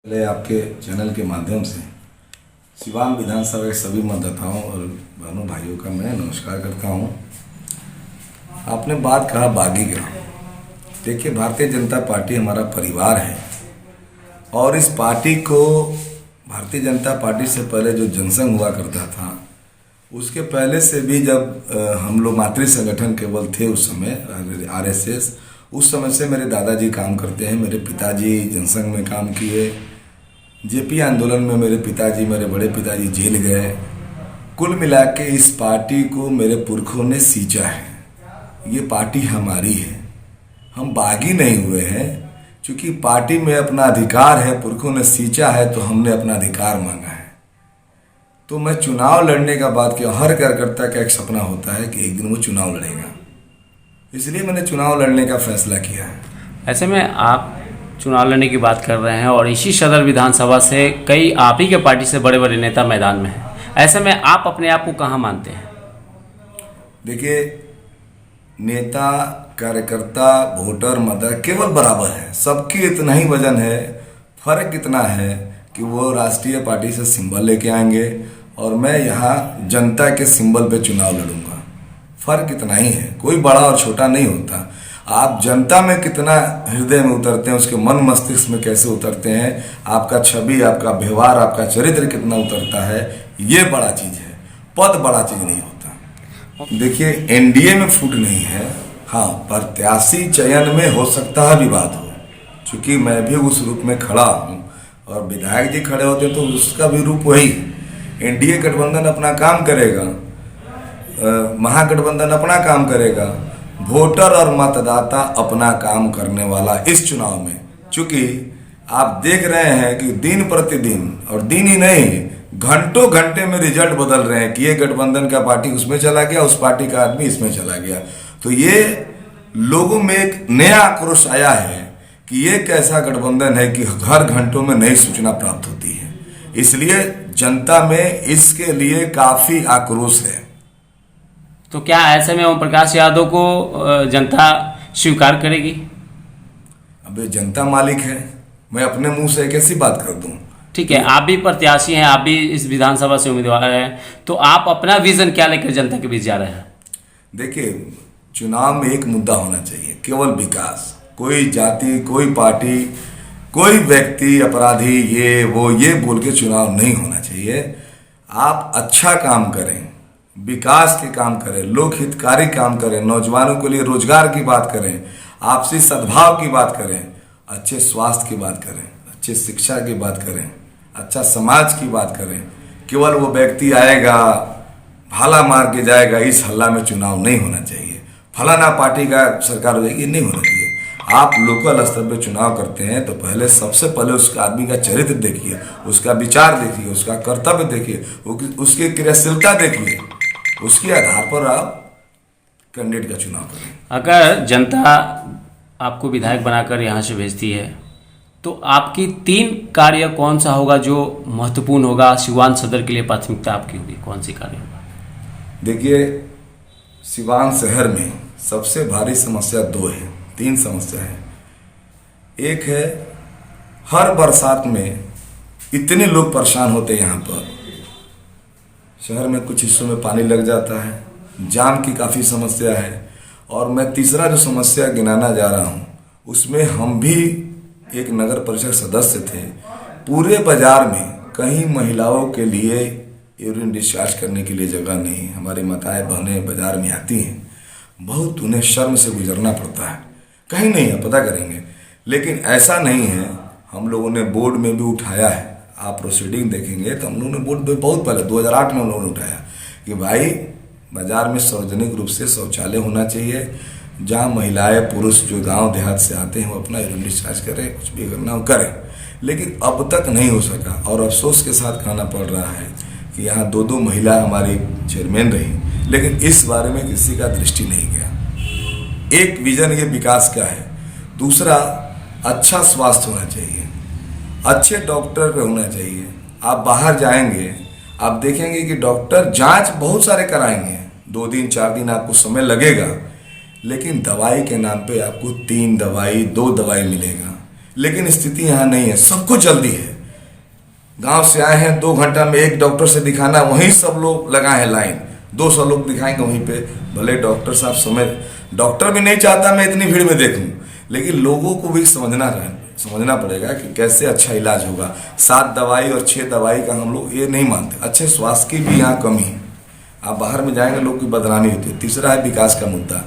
पहले आपके चैनल के माध्यम से सिवान विधानसभा के सभी मतदाताओं और बहनों भाइयों का मैं नमस्कार करता हूं। आपने बात कहा बागी का। देखिए, भारतीय जनता पार्टी हमारा परिवार है और इस पार्टी को भारतीय जनता पार्टी से पहले जो जनसंघ हुआ करता था, उसके पहले से भी जब हम लोग मातृ संगठन केवल थे उस समय आरएसएस, उस समय से मेरे दादाजी काम करते हैं। मेरे पिताजी जनसंघ में काम किए। जेपी आंदोलन में मेरे पिताजी, मेरे बड़े पिताजी जेल गए। कुल मिला के इस पार्टी को मेरे पुरखों ने सींचा है। ये पार्टी हमारी है, हम बागी नहीं हुए हैं। क्योंकि पार्टी में अपना अधिकार है, पुरखों ने सींचा है तो हमने अपना अधिकार मांगा है। तो मैं चुनाव लड़ने का बात किया। हर कार्यकर्ता का एक सपना होता है कि एक दिन वो चुनाव लड़ेगा, इसलिए मैंने चुनाव लड़ने का फैसला किया है। ऐसे में आप चुनाव लड़ने की बात कर रहे हैं और इसी सदर विधानसभा से कई आप ही के पार्टी से बड़े बड़े नेता मैदान में हैं। ऐसे में आप अपने आप को कहाँ मानते हैं? देखिए, नेता, कार्यकर्ता, वोटर, मतदाता केवल बराबर है। सबकी इतना ही वजन है। फर्क इतना है कि वो राष्ट्रीय पार्टी से सिंबल लेके आएंगे और मैं यहाँ जनता के सिंबल पे चुनाव लड़ूंगा। फर्क इतना ही है, कोई बड़ा और छोटा नहीं होता। आप जनता में कितना हृदय में उतरते हैं, उसके मन मस्तिष्क में कैसे उतरते हैं, आपका छवि, आपका व्यवहार, आपका चरित्र कितना उतरता है, ये बड़ा चीज है। पद बड़ा चीज नहीं होता। देखिए, एनडीए में फूट नहीं है। हाँ, प्रत्याशी चयन में हो सकता है विवाद हो, क्योंकि मैं भी उस रूप में खड़ा हूँ और विधायक जी खड़े होते हैं तो उसका भी रूप वही। एनडीए गठबंधन अपना काम करेगा, महागठबंधन अपना काम करेगा, वोटर और मतदाता अपना काम करने वाला इस चुनाव में। चूंकि आप देख रहे हैं कि दिन प्रतिदिन, और दिन ही नहीं, घंटों घंटे में रिजल्ट बदल रहे हैं कि ये गठबंधन का पार्टी उसमें चला गया, उस पार्टी का आदमी इसमें चला गया। तो ये लोगों में एक नया आक्रोश आया है कि ये कैसा गठबंधन है कि हर घंटों में नई सूचना प्राप्त होती है। इसलिए जनता में इसके लिए काफी आक्रोश है। तो क्या ऐसे में ओम प्रकाश यादव को जनता स्वीकार करेगी? अब ये जनता मालिक है, मैं अपने मुंह से कैसी बात कर दूं? ठीक है, आप भी प्रत्याशी हैं, आप भी इस विधानसभा से उम्मीदवार हैं, तो आप अपना विजन क्या लेकर जनता के बीच जा रहे हैं? देखिए, चुनाव में एक मुद्दा होना चाहिए, केवल विकास। कोई जाति, कोई पार्टी, कोई व्यक्ति, अपराधी, ये वो ये बोल के चुनाव नहीं होना चाहिए। आप अच्छा काम करें, विकास के काम करें, लोक हितकारी काम करें, नौजवानों के लिए रोजगार की बात करें, आपसी सद्भाव की बात करें, अच्छे स्वास्थ्य की बात करें, अच्छे शिक्षा की बात करें, अच्छा समाज की बात करें। केवल वो व्यक्ति आएगा, भाला मार के जाएगा, इस हल्ला में चुनाव नहीं होना चाहिए। फलाना पार्टी का सरकार हो जाएगी, ये नहीं होना चाहिए। आप लोकल स्तर पे चुनाव करते हैं तो पहले, सबसे पहले उसका आदमी का चरित्र देखिए, उसका विचार देखिए, उसका कर्तव्य देखिए, उसकी क्रियाशीलता देखिए, उसके आधार पर आप कैंडिडेट का चुनाव करें। अगर जनता आपको विधायक बनाकर यहाँ से भेजती है तो आपकी 3 कार्य कौन सा होगा जो महत्वपूर्ण होगा, सिवान सदर के लिए प्राथमिकता आपकी होगी, कौन सी कार्य होगा? देखिए, सिवान शहर में सबसे भारी समस्या 2 है, 3 समस्या है। एक है, हर बरसात में इतने लोग परेशान होते हैं। यहाँ पर शहर में कुछ हिस्सों में पानी लग जाता है, जाम की काफ़ी समस्या है। और मैं तीसरा जो समस्या गिनाना जा रहा हूँ, उसमें हम भी एक नगर परिषद सदस्य थे। पूरे बाजार में कहीं महिलाओं के लिए यूरिन डिस्चार्ज करने के लिए जगह नहीं। हमारी माताएं बहनें बाजार में आती हैं, बहुत उन्हें शर्म से गुजरना पड़ता है। कहीं नहीं है, पता करेंगे, लेकिन ऐसा नहीं है। हम लोगों ने बोर्ड में भी उठाया है, आप प्रोसीडिंग देखेंगे तो हम लोगों ने बोर्ड में बहुत पहले 2008 में हम लोगों ने उठाया कि भाई बाजार में सार्वजनिक रूप से शौचालय होना चाहिए, जहाँ महिलाएं पुरुष जो गांव देहात से आते हैं वो अपना यूरिन डिस्चार्ज करें, कुछ भी करना हो करें। लेकिन अब तक नहीं हो सका और अफसोस के साथ कहना पड़ रहा है कि यहाँ 2 महिला हमारी चेयरमैन रही, लेकिन इस बारे में किसी का दृष्टि नहीं गया। एक विजन ये विकास का है। दूसरा, अच्छा स्वास्थ्य होना चाहिए, अच्छे डॉक्टर होना चाहिए। आप बाहर जाएंगे, आप देखेंगे कि डॉक्टर जांच बहुत सारे कराएंगे, 2 दिन 4 दिन आपको समय लगेगा, लेकिन दवाई के नाम पे आपको 3 दवाई 2 दवाई मिलेगा। लेकिन स्थिति यहाँ नहीं है, सबको जल्दी है। गांव से आए हैं, 2 घंटा में एक डॉक्टर से दिखाना, वहीं सब लोग लगाए हैं लाइन, 200 लोग दिखाएंगे वहीं पे। भले डॉक्टर साहब समय, डॉक्टर भी नहीं चाहता मैं इतनी भीड़ में देखूं, लेकिन लोगों को भी समझना पड़ेगा कि कैसे अच्छा इलाज होगा। 7 दवाई और 6 दवाई का हम लोग ये नहीं मानते। अच्छे स्वास्थ्य की भी यहाँ कमी है। आप बाहर में जाएंगे लोग की बदनामी होती है। तीसरा है विकास का मुद्दा।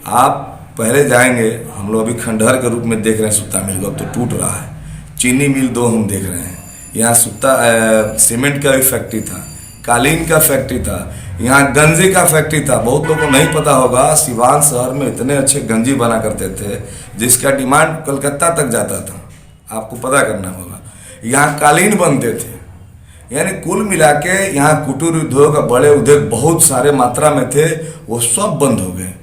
आप पहले जाएंगे, हम लोग अभी खंडहर के रूप में देख रहे हैं सुत्ता मिल को, अब तो टूट रहा है। चीनी मिल 2 हम देख रहे हैं। यहाँ सीमेंट का भी फैक्ट्री था, कालीन का फैक्ट्री था, यहाँ गंजी का फैक्ट्री था। बहुत लोगों को नहीं पता होगा, सिवान शहर में इतने अच्छे गंजी बना करते थे जिसका डिमांड कलकत्ता तक जाता था। आपको पता करना होगा। यहाँ कालीन बनते थे। यानी कुल मिला के यहाँ कुटीर उद्योग, बड़े उद्योग बहुत सारे मात्रा में थे, वो सब बंद हो गए।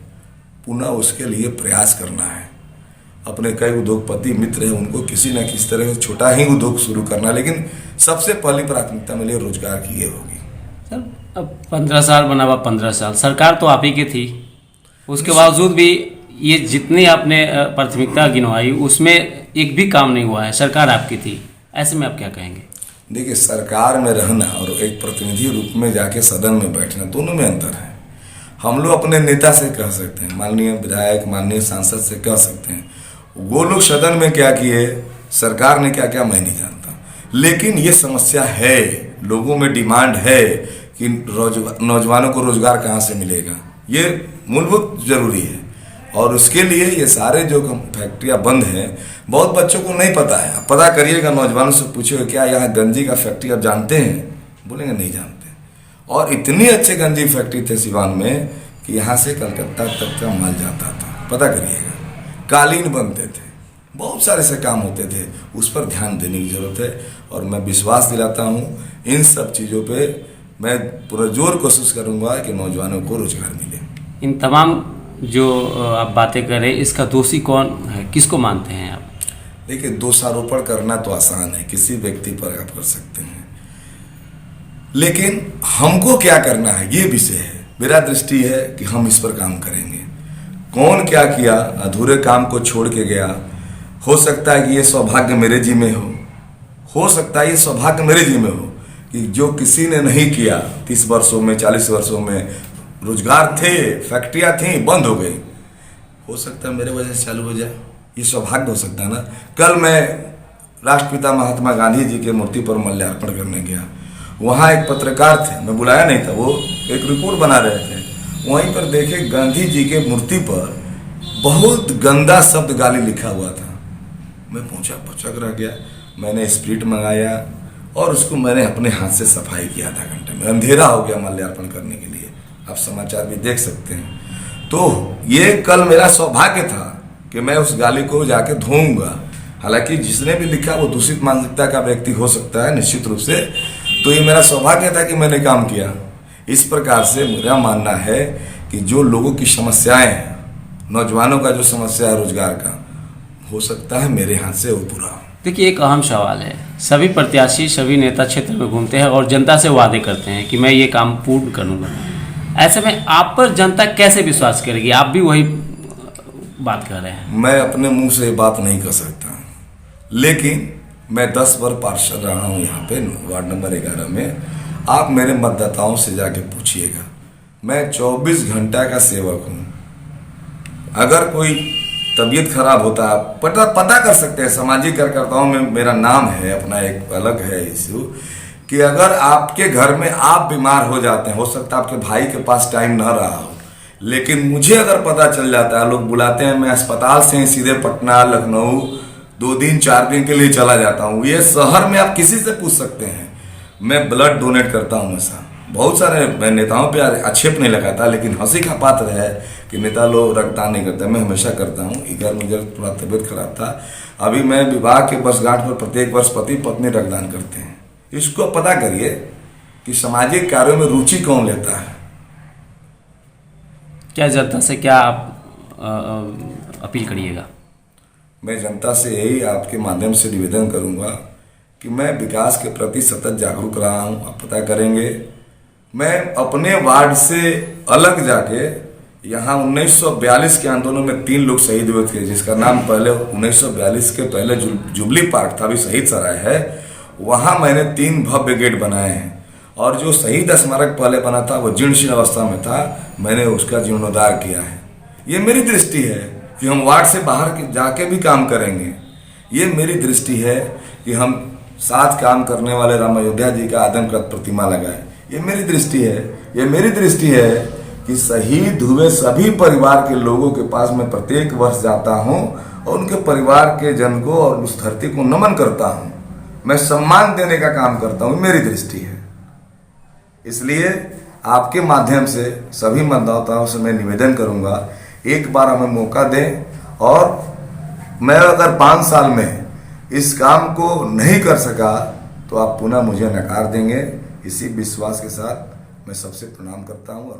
पुनः उसके लिए प्रयास करना है। अपने कई उद्योगपति मित्र हैं, उनको किसी न किसी तरह से छोटा ही उद्योग शुरू करना, लेकिन सबसे पहली प्राथमिकता मेरे लिए रोजगार की ये होगी। सर, अब 15 साल बना हुआ, 15 साल सरकार तो आप ही की थी, उसके बावजूद भी ये जितनी आपने प्राथमिकता गिनवाई उसमें एक भी काम नहीं हुआ है। सरकार आपकी थी, ऐसे में आप क्या कहेंगे? देखिए, सरकार में रहना और एक प्रतिनिधि रूप में जाके सदन में बैठना, दोनों में अंतर है। हम लोग अपने नेता से कह सकते हैं, माननीय विधायक, माननीय सांसद से कह सकते हैं, वो लोग सदन में क्या किए, सरकार ने क्या क्या, मैं नहीं जानता। लेकिन ये समस्या है, लोगों में डिमांड है कि नौजवानों को रोजगार कहाँ से मिलेगा, ये मूलभूत जरूरी है। और उसके लिए ये सारे जो फैक्ट्रियाँ बंद हैं, बहुत बच्चों को नहीं पता है। आप पता करिएगा, नौजवानों से पूछिएगा क्या यहाँ गंजी का फैक्ट्री आप जानते हैं, बोलेंगे नहीं जानते। और इतनी अच्छे गंजी फैक्ट्री थे सिवान में कि यहाँ से कलकत्ता तक का माल जाता था। पता करिएगा, कालीन बनते थे, बहुत सारे से काम होते थे। उस पर ध्यान देने की जरूरत है। और मैं विश्वास दिलाता हूँ, इन सब चीज़ों पे मैं पुरजोर कोशिश करूँगा कि नौजवानों को रोजगार मिले। इन तमाम जो आप बातें कर रहे हैं, इसका दोषी कौन है, किसको मानते हैं आप? देखिए, दोषारोपण करना तो आसान है, किसी व्यक्ति पर आप कर सकते हैं, लेकिन हमको क्या करना है ये विषय है। मेरा दृष्टि है कि हम इस पर काम करेंगे। कौन क्या किया, अधूरे काम को छोड़ के गया, हो सकता है कि ये सौभाग्य मेरे जी में हो सकता है ये सौभाग्य मेरे जी में हो कि जो किसी ने नहीं किया, 30 वर्षों में, 40 वर्षों में रोजगार थे, फैक्ट्रियाँ थी, बंद हो गई, हो सकता है मेरे वजह से चालू हो जाए। ये सौभाग्य हो सकता है ना। कल मैं राष्ट्रपिता महात्मा गांधी जी के मूर्ति पर माल्यार्पण करने गया। वहाँ एक पत्रकार थे, मैं बुलाया नहीं था, वो एक रिपोर्ट बना रहे थे। वहीं पर देखे गांधी जी के मूर्ति पर बहुत गंदा शब्द गाली लिखा हुआ था। मैं पूछा, पचक रह गया। मैंने स्प्रिट मंगाया और उसको मैंने अपने हाथ से सफाई किया। आधा घंटे में अंधेरा हो गया माल्यार्पण करने के लिए। आप समाचार भी देख सकते हैं। तो ये कल मेरा सौभाग्य था कि मैं उस गाली को जाके धोऊंगा। हालांकि जिसने भी लिखा वो दूषित मानसिकता का व्यक्ति हो सकता है निश्चित रूप से, तो ये मेरा सौभाग्य था कि मैंने काम किया। इस प्रकार से मेरा मानना है कि जो लोगों की समस्याएं हैं, नौजवानों का जो समस्या है रोजगार का, हो सकता है मेरे हाथ से वो पूरा। देखिए, एक अहम सवाल है, सभी प्रत्याशी, सभी नेता क्षेत्र में घूमते हैं और जनता से वादे करते हैं कि मैं ये काम पूर्ण करूँगा। ऐसे में आप पर जनता कैसे विश्वास करेगी? आप भी वही बात कर रहे हैं। मैं अपने मुंह से ये बात नहीं कर सकता, लेकिन मैं 10 बार पार्षद रहा हूँ यहाँ पे वार्ड नंबर 11 में। आप मेरे मतदाताओं से जाके पूछिएगा, मैं 24 घंटा का सेवक हूँ। अगर कोई तबीयत खराब होता है, पता कर सकते हैं, सामाजिक कार्यकर्ताओं में मेरा नाम है, अपना एक अलग है इशू, कि अगर आपके घर में आप बीमार हो जाते हैं, हो सकता है आपके भाई के पास टाइम न रहा हो, लेकिन मुझे अगर पता चल जाता है, लोग बुलाते हैं, मैं अस्पताल से सीधे पटना, लखनऊ 2 दिन 4 दिन के लिए चला जाता हूँ। ये शहर में आप किसी से पूछ सकते हैं। मैं ब्लड डोनेट करता हूँ हमेशा। बहुत सारे, मैं नेताओं पे आक्षेप नहीं लगाता, लेकिन हंसी का पात्र है कि नेता लोग रक्तदान नहीं करते। मैं हमेशा करता हूँ। इधर मुझे थोड़ा तबीयत खराब था, अभी मैं विवाह के वर्षगांठ पर प्रत्येक वर्ष पति पत्नी रक्तदान करते हैं। इसको पता करिए कि सामाजिक कार्यों में रुचि कौन लेता है। क्या जनता से क्या आप अपील करिएगा? मैं जनता से यही आपके माध्यम से निवेदन करूंगा कि मैं विकास के प्रति सतत जागरूक रहा हूं। आप पता करेंगे, मैं अपने वार्ड से अलग जाके यहाँ 1942 के आंदोलन में 3 लोग शहीद हुए थे, जिसका नाम पहले 1942 के पहले जुबली पार्क था, अभी शहीद सराय है। वहाँ मैंने 3 भव्य गेट बनाए हैं। और जो शहीद स्मारक पहले बना था वो जीर्ण अवस्था में था, मैंने उसका जीर्णोद्धार किया है। ये मेरी दृष्टि है कि हम वार्ड से बाहर जाके भी काम करेंगे। ये मेरी दृष्टि है कि हम साथ काम करने वाले राम अयोध्या जी का आदमकद प्रतिमा लगाए। ये मेरी दृष्टि है। ये मेरी दृष्टि है कि शहीद हुए सभी परिवार के लोगों के पास मैं प्रत्येक वर्ष जाता हूं और उनके परिवार के जन को और उस धरती को नमन करता हूं। मैं सम्मान देने का काम करता हूं, मेरी दृष्टि है। इसलिए आपके माध्यम से सभी मतदाताओं से मैं निवेदन करूंगा, एक बार हमें मौका दें और मैं अगर 5 साल में इस काम को नहीं कर सका तो आप पुनः मुझे नकार देंगे। इसी विश्वास के साथ मैं सबसे प्रणाम करता हूं और